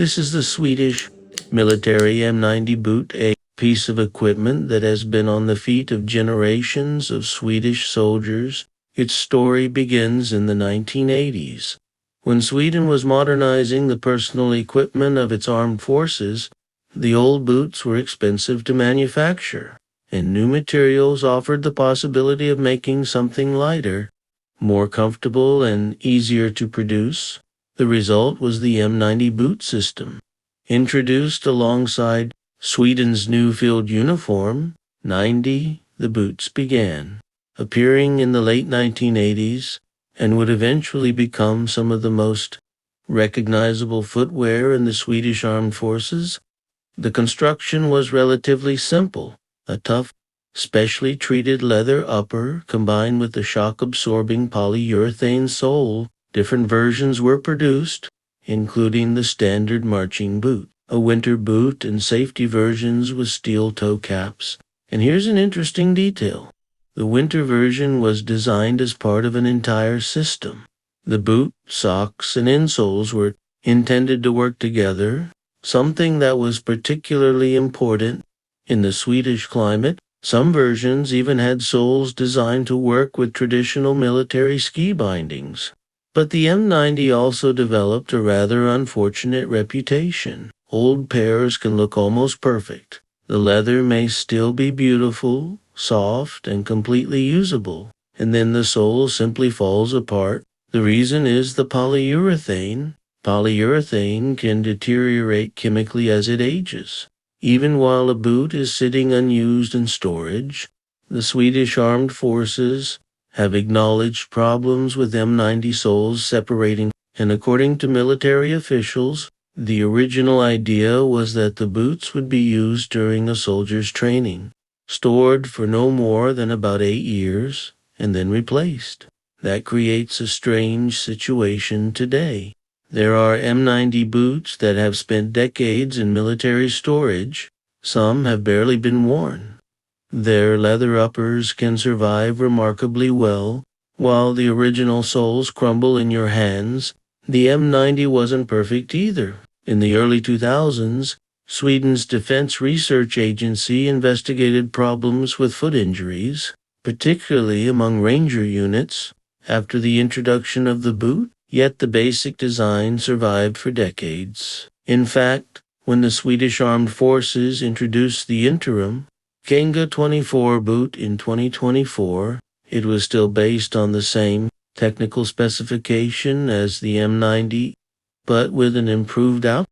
This is the Swedish military M90 boot, a piece of equipment that has been on the feet of generations of Swedish soldiers. Its story begins in the 1980s, when Sweden was modernizing the personal equipment of its armed forces. The old boots were expensive to manufacture, and new materials offered the possibility of making something lighter, more comfortable, and easier to produce. The result was the M90 boot system. Introduced alongside Sweden's new field uniform, 90, the boots began appearing in the late 1980s and would eventually become some of the most recognizable footwear in the Swedish armed forces. The construction was relatively simple: a tough, specially treated leather upper combined with a shock-absorbing polyurethane sole. Different versions were produced, including the standard marching boot, a winter boot, and safety versions with steel toe caps. And here's an interesting detail. The winter version was designed as part of an entire system. The boot, socks, and insoles were intended to work together, something that was particularly important in the Swedish climate. Some versions even had soles designed to work with traditional military ski bindings. But the M90 also developed a rather unfortunate reputation. Old pairs can look almost perfect. The leather may still be beautiful, soft, and completely usable, and then the sole simply falls apart. The reason is the polyurethane. Polyurethane can deteriorate chemically as it ages. Even while a boot is sitting unused in storage, the Swedish Armed Forces have acknowledged problems with M90 soles separating, and according to military officials, the original idea was that the boots would be used during a soldier's training, stored for no more than about 8 years, and then replaced. That creates a strange situation today. There are M90 boots that have spent decades in military storage. Some have barely been worn. Their leather uppers can survive remarkably well, while the original soles crumble in your hands. The M90 wasn't perfect either. In the early 2000s, Sweden's Defense Research Agency investigated problems with foot injuries, particularly among ranger units, after the introduction of the boot, yet the basic design survived for decades. In fact, when the Swedish Armed Forces introduced the interim Kanga 24 boot in 2024, it was still based on the same technical specification as the M90, but with an improved outcome.